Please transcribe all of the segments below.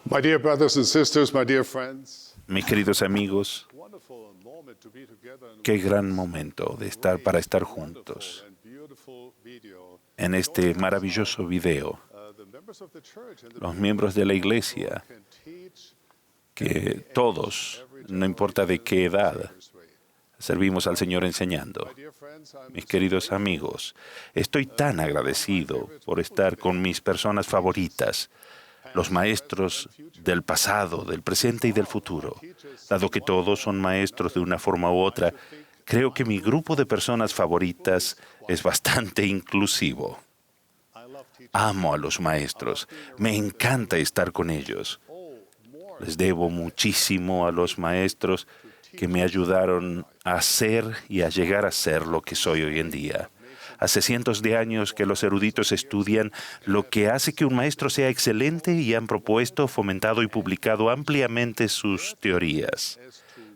My dear brothers and sisters, my dear friends, Mis queridos amigos, wonderful moment to be together in qué gran momento para estar juntos and beautiful video. en este maravilloso video. The members of the church and the Los miembros de la iglesia, can teach que todos, no importa de qué edad, servimos al Señor enseñando. dear friends, I'm Mis queridos amigos, estoy tan agradecido por estar con mis personas favoritas, los maestros del pasado, del presente y del futuro. Dado que todos son maestros de una forma u otra, creo que mi grupo de personas favoritas es bastante inclusivo. Amo a los maestros, me encanta estar con ellos. Les debo muchísimo a los maestros que me ayudaron a ser y a llegar a ser lo que soy hoy en día. Hace cientos de años que los eruditos estudian lo que hace que un maestro sea excelente y han propuesto, fomentado y publicado ampliamente sus teorías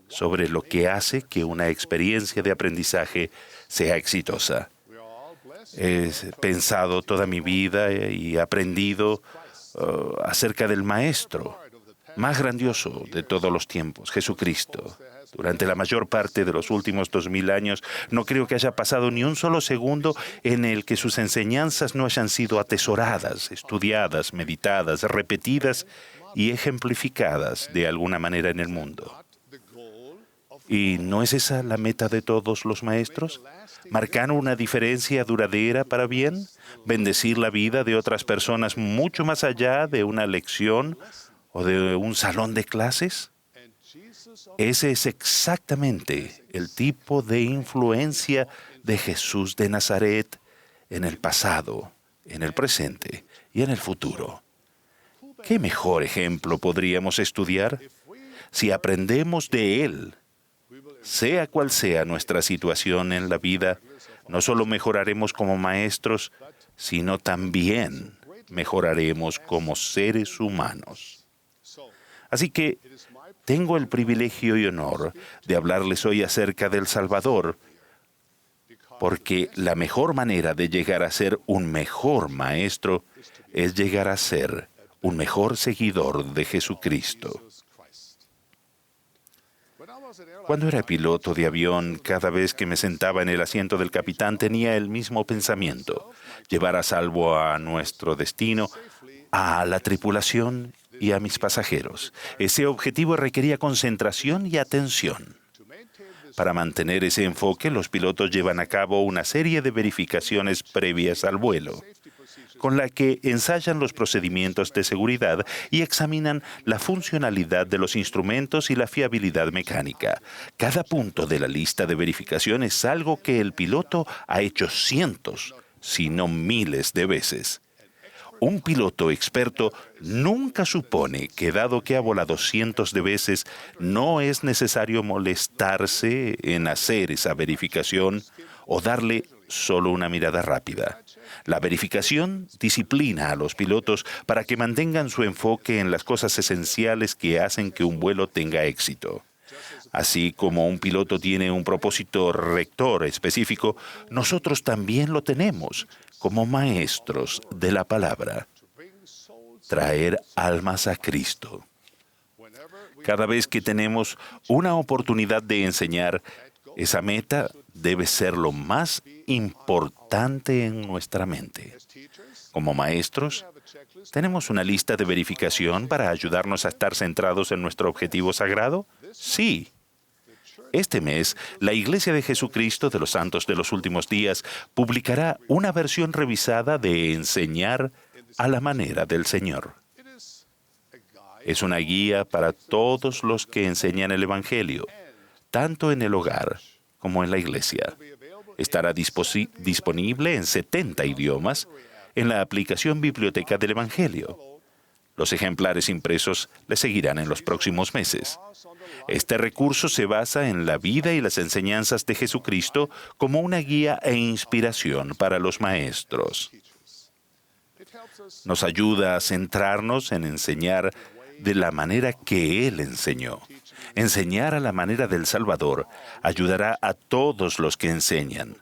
sobre lo que hace que una experiencia de aprendizaje sea exitosa. He pensado toda mi vida y aprendido acerca del maestro más grandioso de todos los tiempos, Jesucristo. Durante la mayor parte de los últimos 2000 años, no creo que haya pasado ni un solo segundo en el que sus enseñanzas no hayan sido atesoradas, estudiadas, meditadas, repetidas y ejemplificadas de alguna manera en el mundo. ¿Y no es esa la meta de todos los maestros? ¿Marcar una diferencia duradera para bien? ¿Bendecir la vida de otras personas mucho más allá de una lección o de un salón de clases? Ese es exactamente el tipo de influencia de Jesús de Nazaret en el pasado, en el presente y en el futuro. ¿Qué mejor ejemplo podríamos estudiar? Si aprendemos de Él, sea cual sea nuestra situación en la vida, no solo mejoraremos como maestros, sino también mejoraremos como seres humanos. Así que tengo el privilegio y honor de hablarles hoy acerca del Salvador, porque la mejor manera de llegar a ser un mejor maestro es llegar a ser un mejor seguidor de Jesucristo. Cuando era piloto de avión, cada vez que me sentaba en el asiento del capitán tenía el mismo pensamiento: llevar a salvo a nuestro destino, a la tripulación y a mis pasajeros. Ese objetivo requería concentración y atención. Para mantener ese enfoque, los pilotos llevan a cabo una serie de verificaciones previas al vuelo, con la que ensayan los procedimientos de seguridad y examinan la funcionalidad de los instrumentos y la fiabilidad mecánica. Cada punto de la lista de verificación es algo que el piloto ha hecho cientos, si no miles de veces. Un piloto experto nunca supone que, dado que ha volado cientos de veces, no es necesario molestarse en hacer esa verificación o darle solo una mirada rápida. La verificación disciplina a los pilotos para que mantengan su enfoque en las cosas esenciales que hacen que un vuelo tenga éxito. Así como un piloto tiene un propósito rector específico, nosotros también lo tenemos como maestros de la palabra: traer almas a Cristo. Cada vez que tenemos una oportunidad de enseñar, esa meta debe ser lo más importante en nuestra mente. Como maestros, ¿tenemos una lista de verificación para ayudarnos a estar centrados en nuestro objetivo sagrado? Sí. Este mes, la Iglesia de Jesucristo de los Santos de los Últimos Días publicará una versión revisada de Enseñar a la manera del Señor. Es una guía para todos los que enseñan el Evangelio, tanto en el hogar como en la iglesia. Estará disponible en 70 idiomas en la aplicación Biblioteca del Evangelio. Los ejemplares impresos le seguirán en los próximos meses. Este recurso se basa en la vida y las enseñanzas de Jesucristo como una guía e inspiración para los maestros. Nos ayuda a centrarnos en enseñar de la manera que Él enseñó. Enseñar a la manera del Salvador ayudará a todos los que enseñan.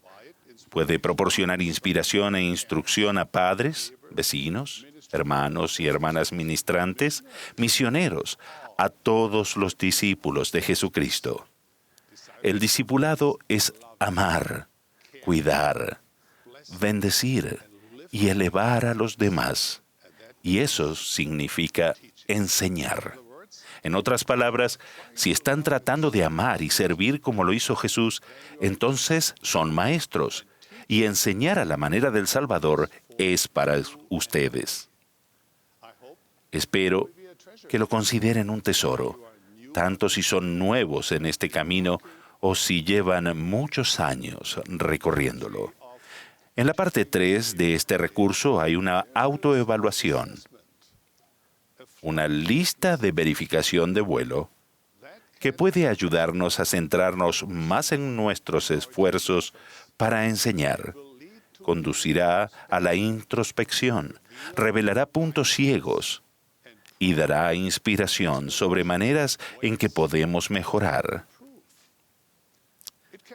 Puede proporcionar inspiración e instrucción a padres, vecinos, hermanos y hermanas ministrantes, misioneros, a todos los discípulos de Jesucristo. El discipulado es amar, cuidar, bendecir y elevar a los demás. Y eso significa enseñar. En otras palabras, si están tratando de amar y servir como lo hizo Jesús, entonces son maestros. Y enseñar a la manera del Salvador es para ustedes. Espero que lo consideren un tesoro, tanto si son nuevos en este camino o si llevan muchos años recorriéndolo. En la parte 3 de este recurso hay una autoevaluación, una lista de verificación de vuelo que puede ayudarnos a centrarnos más en nuestros esfuerzos para enseñar. Conducirá a la introspección, revelará puntos ciegos y dará inspiración sobre maneras en que podemos mejorar.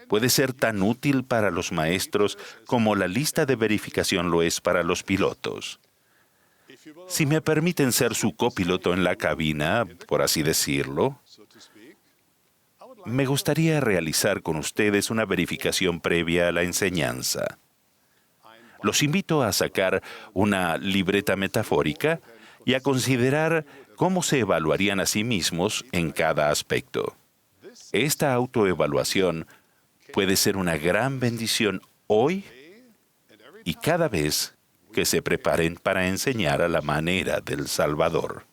Puede ser tan útil para los maestros como la lista de verificación lo es para los pilotos. Si me permiten ser su copiloto en la cabina, por así decirlo, me gustaría realizar con ustedes una verificación previa a la enseñanza. Los invito a sacar una libreta metafórica y a considerar cómo se evaluarían a sí mismos en cada aspecto. Esta autoevaluación puede ser una gran bendición hoy y cada vez que se preparen para enseñar a la manera del Salvador.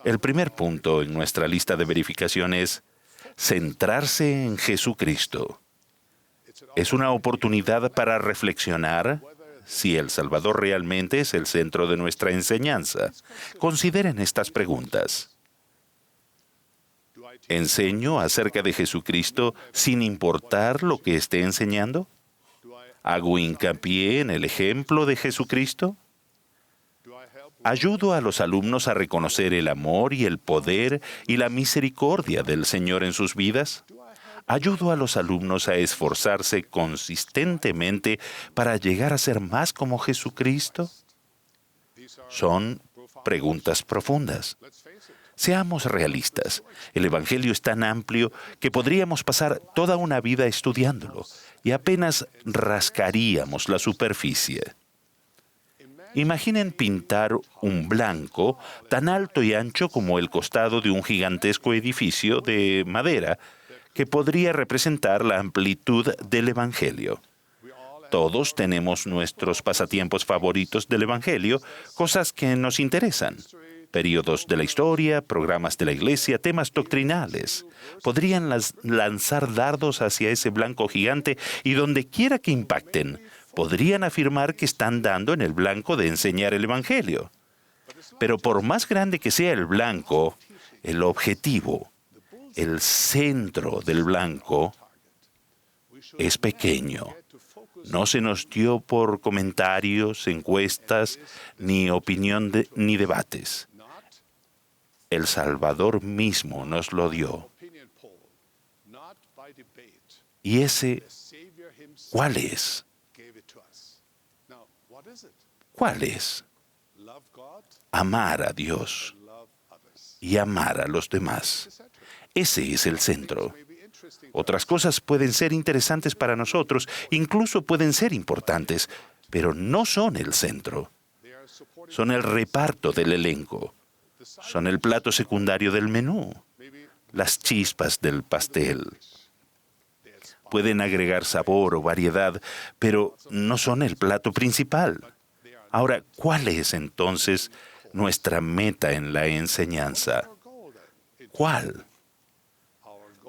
El primer punto en nuestra lista de verificación es centrarse en Jesucristo. Es una oportunidad para reflexionar si el Salvador realmente es el centro de nuestra enseñanza. Consideren estas preguntas. ¿Enseño acerca de Jesucristo sin importar lo que esté enseñando? ¿Hago hincapié en el ejemplo de Jesucristo? ¿Ayudo a los alumnos a reconocer el amor y el poder y la misericordia del Señor en sus vidas? ¿Ayudo a los alumnos a esforzarse consistentemente para llegar a ser más como Jesucristo? Son preguntas profundas. Seamos realistas. El Evangelio es tan amplio que podríamos pasar toda una vida estudiándolo y apenas rascaríamos la superficie. Imaginen pintar un blanco tan alto y ancho como el costado de un gigantesco edificio de madera que podría representar la amplitud del Evangelio. Todos tenemos nuestros pasatiempos favoritos del Evangelio, cosas que nos interesan. Períodos de la historia, programas de la iglesia, temas doctrinales. Podrían lanzar dardos hacia ese blanco gigante y donde quiera que impacten, podrían afirmar que están dando en el blanco de enseñar el Evangelio. Pero por más grande que sea el blanco, el objetivo, el centro del blanco, es pequeño. No se nos dio por comentarios, encuestas, ni opinión ni debates. El Salvador mismo nos lo dio. ¿Y ese cuál es? ¿Cuál es? Amar a Dios y amar a los demás. Ese es el centro. Otras cosas pueden ser interesantes para nosotros, incluso pueden ser importantes, pero no son el centro. Son el reparto del elenco. Son el plato secundario del menú, las chispas del pastel. Pueden agregar sabor o variedad, pero no son el plato principal. Ahora, ¿cuál es entonces nuestra meta en la enseñanza? ¿Cuál?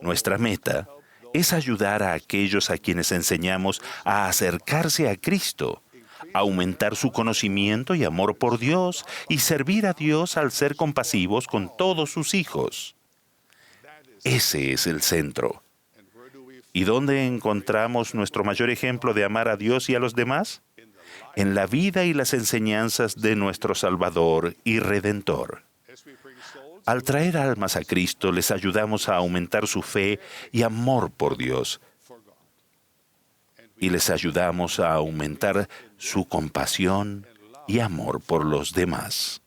Nuestra meta es ayudar a aquellos a quienes enseñamos a acercarse a Cristo, aumentar su conocimiento y amor por Dios y servir a Dios al ser compasivos con todos sus hijos. Ese es el centro. ¿Y dónde encontramos nuestro mayor ejemplo de amar a Dios y a los demás? En la vida y las enseñanzas de nuestro Salvador y Redentor. Al traer almas a Cristo, les ayudamos a aumentar su fe y amor por Dios. Y les ayudamos a aumentar su compasión y amor por los demás.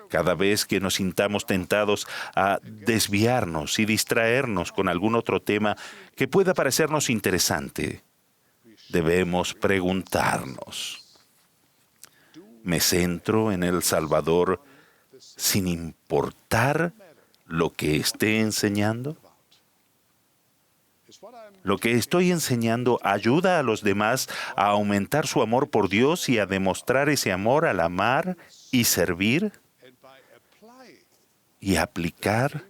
Cada vez que nos sintamos tentados a desviarnos y distraernos con algún otro tema que pueda parecernos interesante, debemos preguntarnos: ¿me centro en el Salvador sin importar lo que esté enseñando? ¿Lo que estoy enseñando ayuda a los demás a aumentar su amor por Dios y a demostrar ese amor al amar y servir y aplicar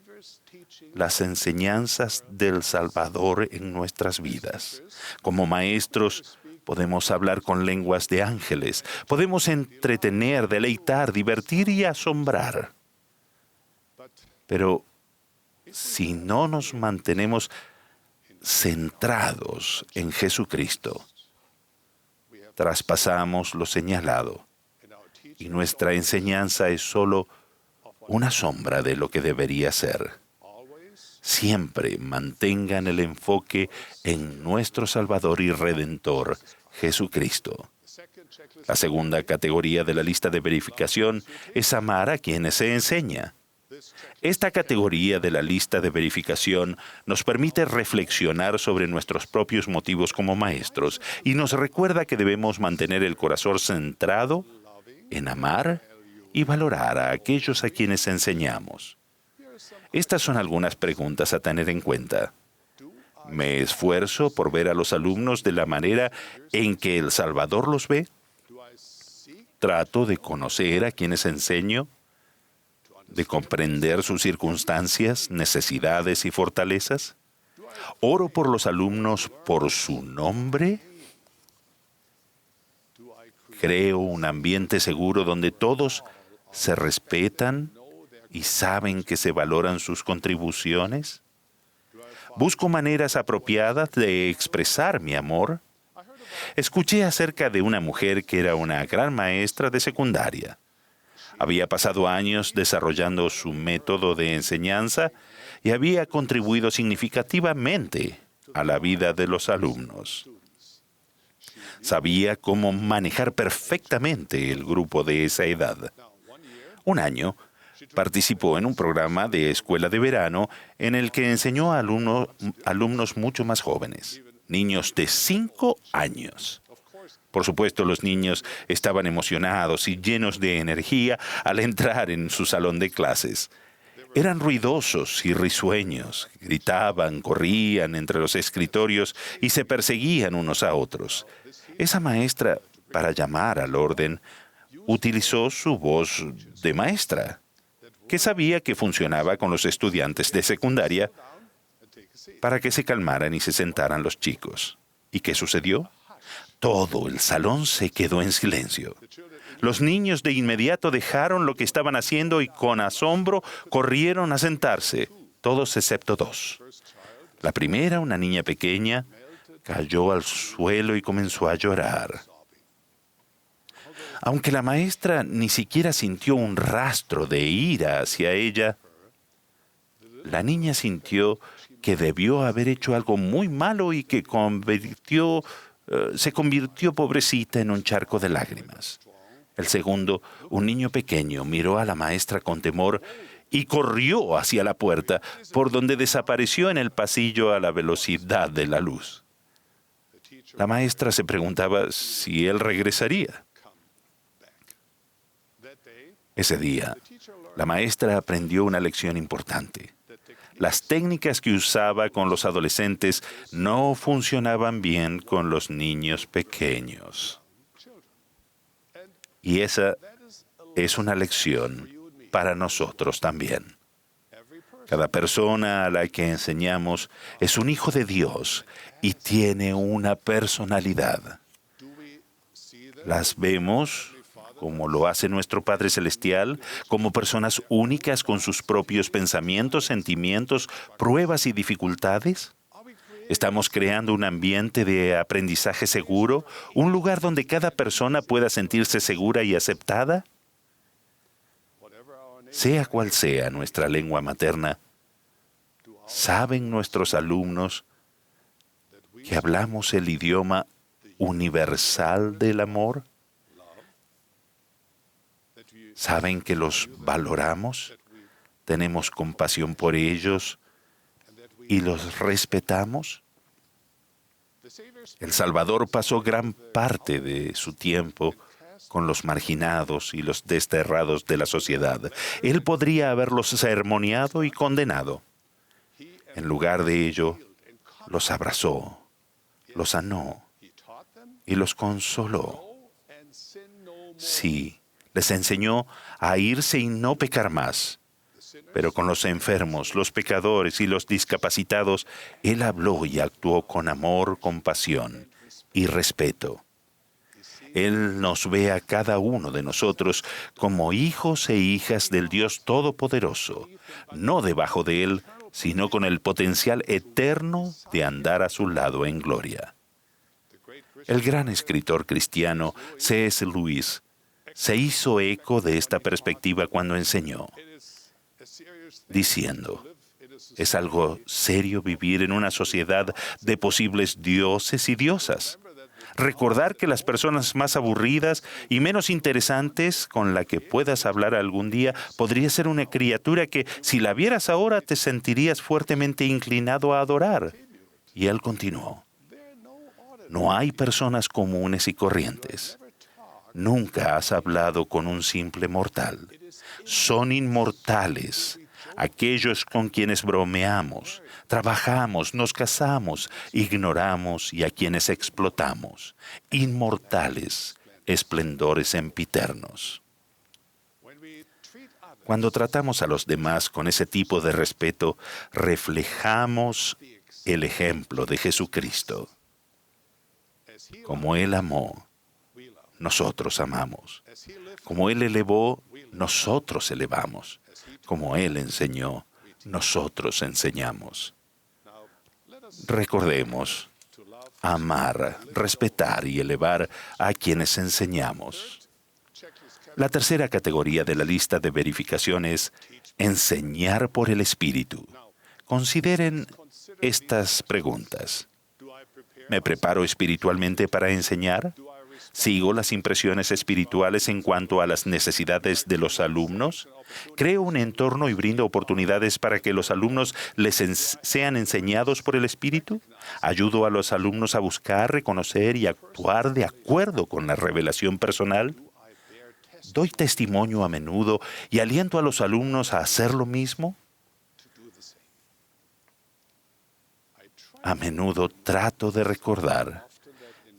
las enseñanzas del Salvador en nuestras vidas? Como maestros, podemos hablar con lenguas de ángeles, podemos entretener, deleitar, divertir y asombrar. Pero si no nos mantenemos centrados en Jesucristo, traspasamos lo señalado y nuestra enseñanza es solo una sombra de lo que debería ser. Siempre mantengan el enfoque en nuestro Salvador y Redentor, Jesucristo. La segunda categoría de la lista de verificación es amar a quienes se enseña. Esta categoría de la lista de verificación nos permite reflexionar sobre nuestros propios motivos como maestros y nos recuerda que debemos mantener el corazón centrado en amar y valorar a aquellos a quienes enseñamos. Estas son algunas preguntas a tener en cuenta. ¿Me esfuerzo por ver a los alumnos de la manera en que el Salvador los ve? ¿Trato de conocer a quienes enseño? ¿De comprender sus circunstancias, necesidades y fortalezas? ¿Oro por los alumnos por su nombre? ¿Creo un ambiente seguro donde todos se respetan y saben que se valoran sus contribuciones? ¿Busco maneras apropiadas de expresar mi amor? Escuché acerca de una mujer que era una gran maestra de secundaria. Había pasado años desarrollando su método de enseñanza y había contribuido significativamente a la vida de los alumnos. Sabía cómo manejar perfectamente el grupo de esa edad. Un año, participó en un programa de escuela de verano en el que enseñó a alumnos mucho más jóvenes, niños de 5 años. Por supuesto, los niños estaban emocionados y llenos de energía al entrar en su salón de clases. Eran ruidosos y risueños, gritaban, corrían entre los escritorios y se perseguían unos a otros. Esa maestra, para llamar al orden, utilizó su voz de maestra, que sabía que funcionaba con los estudiantes de secundaria, para que se calmaran y se sentaran los chicos. ¿Y qué sucedió? Todo el salón se quedó en silencio. Los niños de inmediato dejaron lo que estaban haciendo y con asombro corrieron a sentarse, todos excepto 2. La primera, una niña pequeña, cayó al suelo y comenzó a llorar. Aunque la maestra ni siquiera sintió un rastro de ira hacia ella, la niña sintió que debió haber hecho algo muy malo y que se convirtió, pobrecita, en un charco de lágrimas. El segundo, un niño pequeño, miró a la maestra con temor y corrió hacia la puerta, por donde desapareció en el pasillo a la velocidad de la luz. La maestra se preguntaba si él regresaría. Ese día, la maestra aprendió una lección importante. Las técnicas que usaba con los adolescentes no funcionaban bien con los niños pequeños. Y esa es una lección para nosotros también. Cada persona a la que enseñamos es un hijo de Dios y tiene una personalidad. Las vemos, como lo hace nuestro Padre Celestial, como personas únicas con sus propios pensamientos, sentimientos, pruebas y dificultades. ¿Estamos creando un ambiente de aprendizaje seguro, un lugar donde cada persona pueda sentirse segura y aceptada? Sea cual sea nuestra lengua materna, ¿saben nuestros alumnos que hablamos el idioma universal del amor? ¿Saben que los valoramos? ¿Tenemos compasión por ellos y los respetamos? El Salvador pasó gran parte de su tiempo con los marginados y los desterrados de la sociedad. Él podría haberlos sermoneado y condenado. En lugar de ello, los abrazó, los sanó y los consoló. Sí, les enseñó a irse y no pecar más. Pero con los enfermos, los pecadores y los discapacitados, Él habló y actuó con amor, compasión y respeto. Él nos ve a cada uno de nosotros como hijos e hijas del Dios Todopoderoso, no debajo de Él, sino con el potencial eterno de andar a su lado en gloria. El gran escritor cristiano C.S. Lewis se hizo eco de esta perspectiva cuando enseñó, diciendo, es algo serio vivir en una sociedad de posibles dioses y diosas. Recordar que las personas más aburridas y menos interesantes con la que puedas hablar algún día podría ser una criatura que, si la vieras ahora, te sentirías fuertemente inclinado a adorar. Y él continuó, no hay personas comunes y corrientes. Nunca has hablado con un simple mortal. Son inmortales. Aquellos con quienes bromeamos, trabajamos, nos casamos, ignoramos y a quienes explotamos. Inmortales, esplendores sempiternos. Cuando tratamos a los demás con ese tipo de respeto, reflejamos el ejemplo de Jesucristo. Como Él amó, nosotros amamos. Como Él elevó, nosotros elevamos. Como Él enseñó, nosotros enseñamos. Recordemos amar, respetar y elevar a quienes enseñamos. La tercera categoría de la lista de verificación es enseñar por el Espíritu. Consideren estas preguntas. ¿Me preparo espiritualmente para enseñar? ¿Sigo las impresiones espirituales en cuanto a las necesidades de los alumnos? ¿Creo un entorno y brindo oportunidades para que los alumnos sean enseñados por el Espíritu? ¿Ayudo a los alumnos a buscar, reconocer y actuar de acuerdo con la revelación personal? ¿Doy testimonio a menudo y aliento a los alumnos a hacer lo mismo? A menudo trato de recordar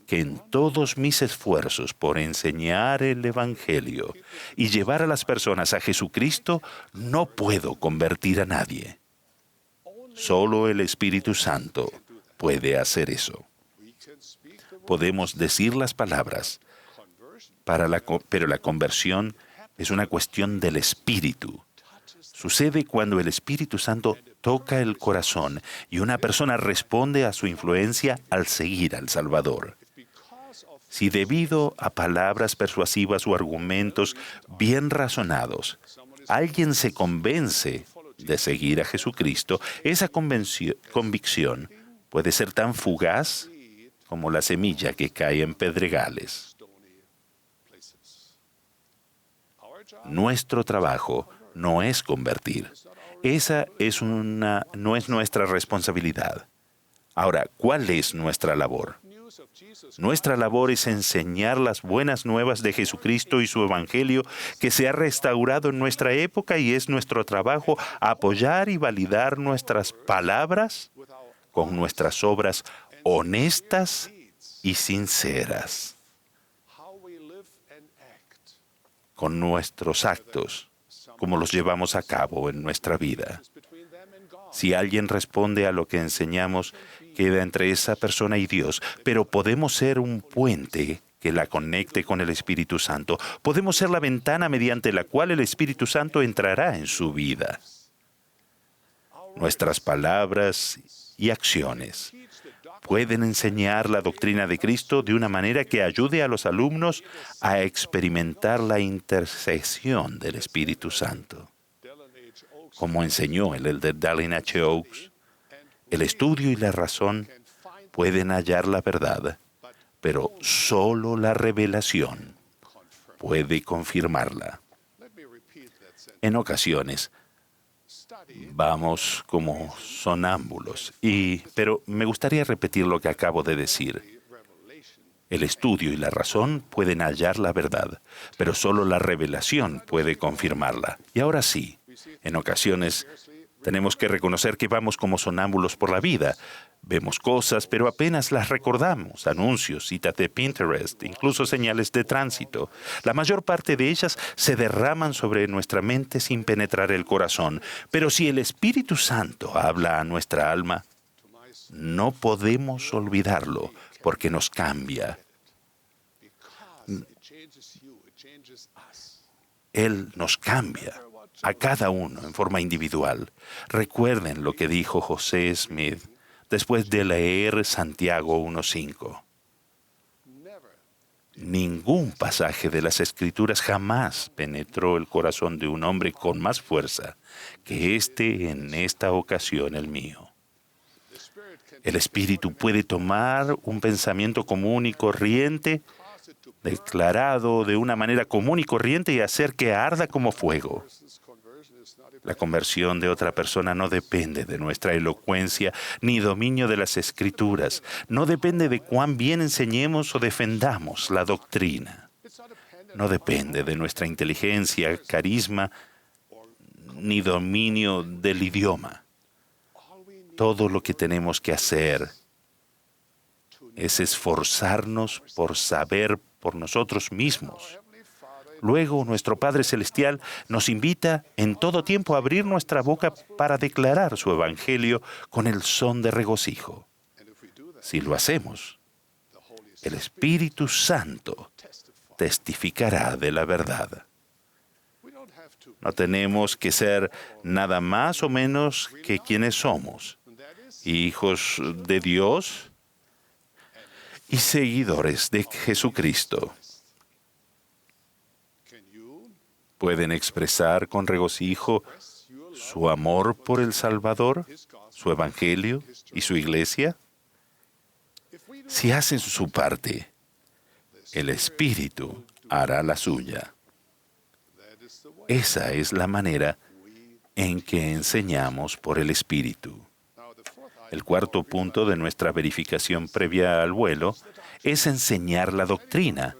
que en todos mis esfuerzos por enseñar el Evangelio y llevar a las personas a Jesucristo, no puedo convertir a nadie. Solo el Espíritu Santo puede hacer eso. Podemos decir las palabras, pero la conversión es una cuestión del Espíritu. Sucede cuando el Espíritu Santo toca el corazón y una persona responde a su influencia al seguir al Salvador. Si debido a palabras persuasivas o argumentos bien razonados, alguien se convence de seguir a Jesucristo, esa convicción puede ser tan fugaz como la semilla que cae en pedregales. Nuestro trabajo no es convertir. Esa no es nuestra responsabilidad. Ahora, ¿cuál es nuestra labor? Nuestra labor es enseñar las buenas nuevas de Jesucristo y su Evangelio que se ha restaurado en nuestra época, y es nuestro trabajo apoyar y validar nuestras palabras con nuestras obras honestas y sinceras, con nuestros actos, como los llevamos a cabo en nuestra vida. Si alguien responde a lo que enseñamos, queda entre esa persona y Dios, pero podemos ser un puente que la conecte con el Espíritu Santo. Podemos ser la ventana mediante la cual el Espíritu Santo entrará en su vida. Nuestras palabras y acciones pueden enseñar la doctrina de Cristo de una manera que ayude a los alumnos a experimentar la intercesión del Espíritu Santo. Como enseñó el elder Dallin H. Oaks, el estudio y la razón pueden hallar la verdad, pero solo la revelación puede confirmarla. En ocasiones vamos como sonámbulos, pero me gustaría repetir lo que acabo de decir. El estudio y la razón pueden hallar la verdad, pero solo la revelación puede confirmarla. Y ahora sí, en ocasiones tenemos que reconocer que vamos como sonámbulos por la vida. Vemos cosas, pero apenas las recordamos. Anuncios, citas de Pinterest, incluso señales de tránsito. La mayor parte de ellas se derraman sobre nuestra mente sin penetrar el corazón. Pero si el Espíritu Santo habla a nuestra alma, no podemos olvidarlo porque nos cambia. Él nos cambia a cada uno en forma individual. Recuerden lo que dijo José Smith después de leer Santiago 1:5. Ningún pasaje de las Escrituras jamás penetró el corazón de un hombre con más fuerza que en esta ocasión el mío. El Espíritu puede tomar un pensamiento común y corriente, declarado de una manera común y corriente, y hacer que arda como fuego. La conversión de otra persona no depende de nuestra elocuencia ni dominio de las Escrituras. No depende de cuán bien enseñemos o defendamos la doctrina. No depende de nuestra inteligencia, carisma, ni dominio del idioma. Todo lo que tenemos que hacer es esforzarnos por saber por nosotros mismos. Luego, nuestro Padre Celestial nos invita en todo tiempo a abrir nuestra boca para declarar su Evangelio con el son de regocijo. Si lo hacemos, el Espíritu Santo testificará de la verdad. No tenemos que ser nada más o menos que quienes somos, hijos de Dios y seguidores de Jesucristo. ¿Pueden expresar con regocijo su amor por el Salvador, su Evangelio y su Iglesia? Si hacen su parte, el Espíritu hará la suya. Esa es la manera en que enseñamos por el Espíritu. El cuarto punto de nuestra verificación previa al vuelo es enseñar la doctrina.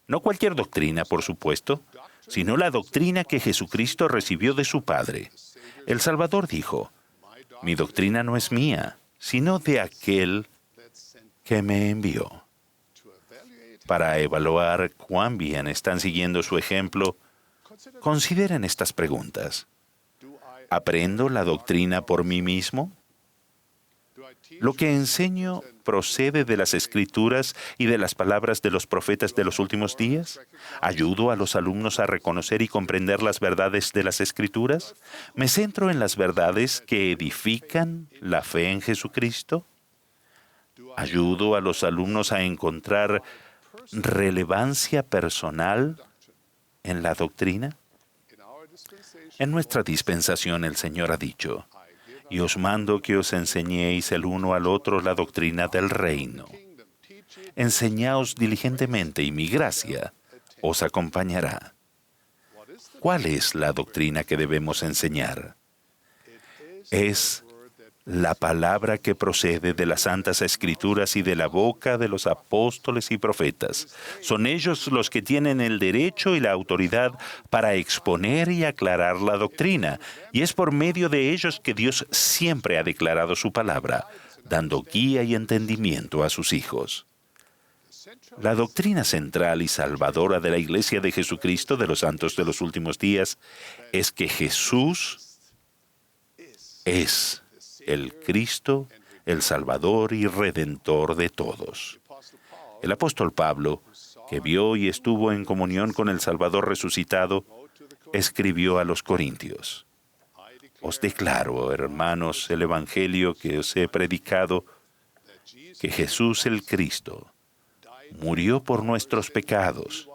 No cualquier doctrina, por supuesto, sino la doctrina que Jesucristo recibió de su Padre. El Salvador dijo: «Mi doctrina no es mía, sino de aquel que me envió». Para evaluar cuán bien están siguiendo su ejemplo, consideren estas preguntas. ¿Aprendo la doctrina por mí mismo? ¿Lo que enseño procede de las Escrituras y de las palabras de los profetas de los últimos días? ¿Ayudo a los alumnos a reconocer y comprender las verdades de las Escrituras? ¿Me centro en las verdades que edifican la fe en Jesucristo? ¿Ayudo a los alumnos a encontrar relevancia personal en la doctrina? En nuestra dispensación el Señor ha dicho: «Y os mando que os enseñéis el uno al otro la doctrina del reino. Enseñaos diligentemente y mi gracia os acompañará». ¿Cuál es la doctrina que debemos enseñar? Es la palabra que procede de las Santas Escrituras y de la boca de los apóstoles y profetas. Son ellos los que tienen el derecho y la autoridad para exponer y aclarar la doctrina, y es por medio de ellos que Dios siempre ha declarado su palabra, dando guía y entendimiento a sus hijos. La doctrina central y salvadora de la Iglesia de Jesucristo de los Santos de los Últimos Días es que Jesús es el Cristo, el Salvador y Redentor de todos. El apóstol Pablo, que vio y estuvo en comunión con el Salvador resucitado, escribió a los Corintios: «Os declaro, hermanos, el Evangelio que os he predicado, que Jesús el Cristo murió por nuestros pecados,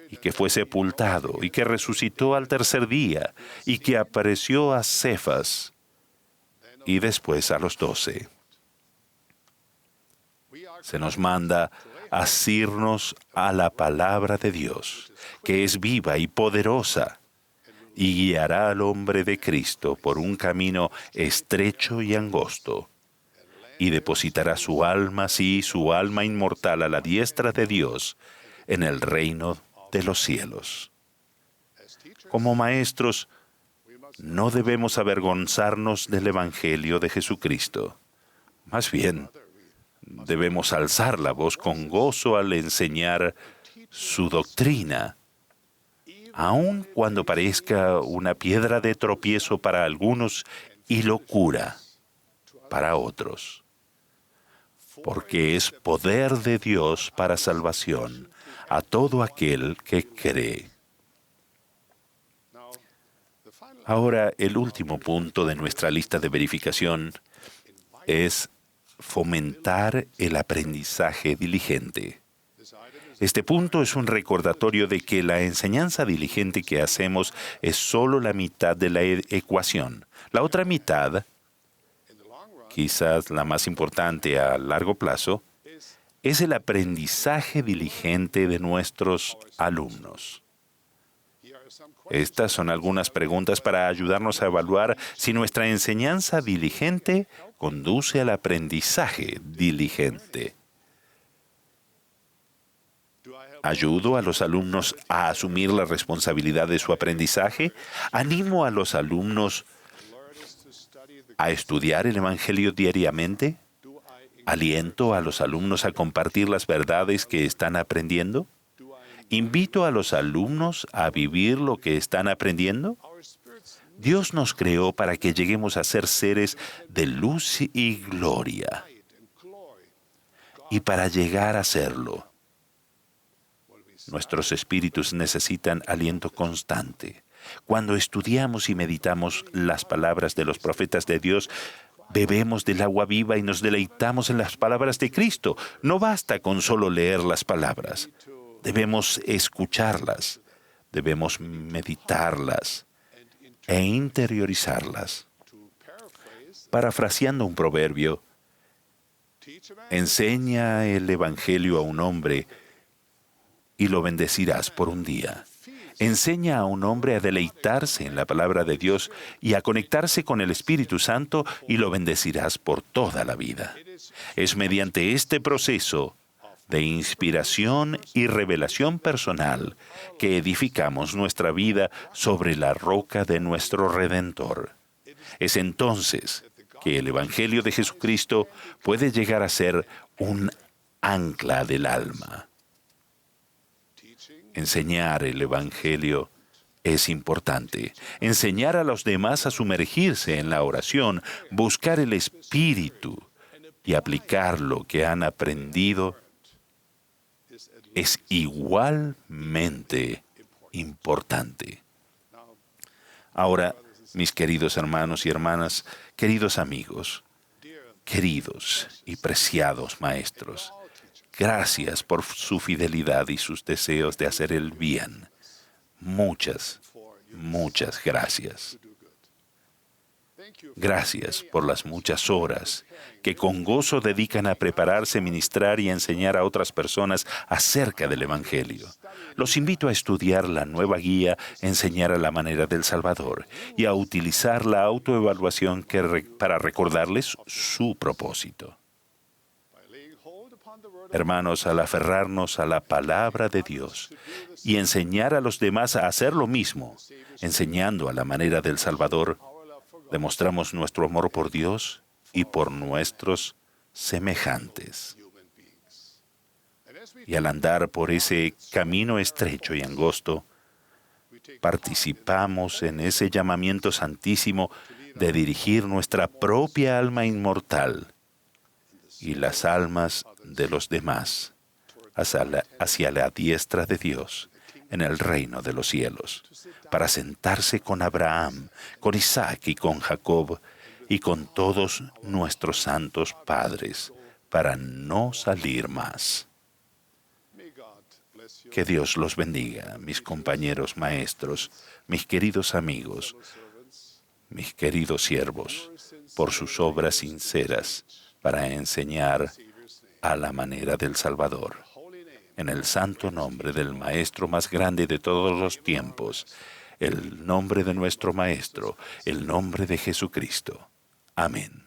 y que fue sepultado, y que resucitó al tercer día, y que apareció a Cefas, y después a los 12. Se nos manda a asirnos a la palabra de Dios, que es viva y poderosa, y guiará al hombre de Cristo por un camino estrecho y angosto, y depositará su alma, sí, su alma inmortal a la diestra de Dios en el reino de los cielos. Como maestros, no debemos avergonzarnos del Evangelio de Jesucristo. Más bien, debemos alzar la voz con gozo al enseñar su doctrina, aun cuando parezca una piedra de tropiezo para algunos y locura para otros, porque es poder de Dios para salvación a todo aquel que cree. Ahora, el último punto de nuestra lista de verificación es fomentar el aprendizaje diligente. Este punto es un recordatorio de que la enseñanza diligente que hacemos es solo la mitad de la ecuación. La otra mitad, quizás la más importante a largo plazo, es el aprendizaje diligente de nuestros alumnos. Estas son algunas preguntas para ayudarnos a evaluar si nuestra enseñanza diligente conduce al aprendizaje diligente. ¿Ayudo a los alumnos a asumir la responsabilidad de su aprendizaje? ¿Animo a los alumnos a estudiar el Evangelio diariamente? ¿Aliento a los alumnos a compartir las verdades que están aprendiendo? ¿Invito a los alumnos a vivir lo que están aprendiendo? Dios nos creó para que lleguemos a ser seres de luz y gloria. Y para llegar a serlo, nuestros espíritus necesitan aliento constante. Cuando estudiamos y meditamos las palabras de los profetas de Dios, bebemos del agua viva y nos deleitamos en las palabras de Cristo. No basta con solo leer las palabras. Debemos escucharlas, debemos meditarlas e interiorizarlas. Parafraseando un proverbio, enseña el Evangelio a un hombre y lo bendecirás por un día. Enseña a un hombre a deleitarse en la palabra de Dios y a conectarse con el Espíritu Santo y lo bendecirás por toda la vida. Es mediante este proceso de inspiración y revelación personal que edificamos nuestra vida sobre la roca de nuestro Redentor. Es entonces que el Evangelio de Jesucristo puede llegar a ser un ancla del alma. Enseñar el Evangelio es importante. Enseñar a los demás a sumergirse en la oración, buscar el Espíritu y aplicar lo que han aprendido es igualmente importante. Ahora, mis queridos hermanos y hermanas, queridos amigos, queridos y preciados maestros, gracias por su fidelidad y sus deseos de hacer el bien. Muchas, muchas gracias. Gracias por las muchas horas que con gozo dedican a prepararse, ministrar y enseñar a otras personas acerca del Evangelio. Los invito a estudiar la nueva guía Enseñar a la manera del Salvador y a utilizar la autoevaluación para recordarles su propósito. Hermanos, al aferrarnos a la palabra de Dios y enseñar a los demás a hacer lo mismo, enseñando a la manera del Salvador, demostramos nuestro amor por Dios y por nuestros semejantes. Y al andar por ese camino estrecho y angosto, participamos en ese llamamiento santísimo de dirigir nuestra propia alma inmortal y las almas de los demás hacia la diestra de Dios en el reino de los cielos, para sentarse con Abraham, con Isaac y con Jacob y con todos nuestros santos padres, para no salir más. Que Dios los bendiga, mis compañeros maestros, mis queridos amigos, mis queridos siervos, por sus obras sinceras para enseñar a la manera del Salvador. En el santo nombre del Maestro más grande de todos los tiempos, el nombre de nuestro Maestro, el nombre de Jesucristo. Amén.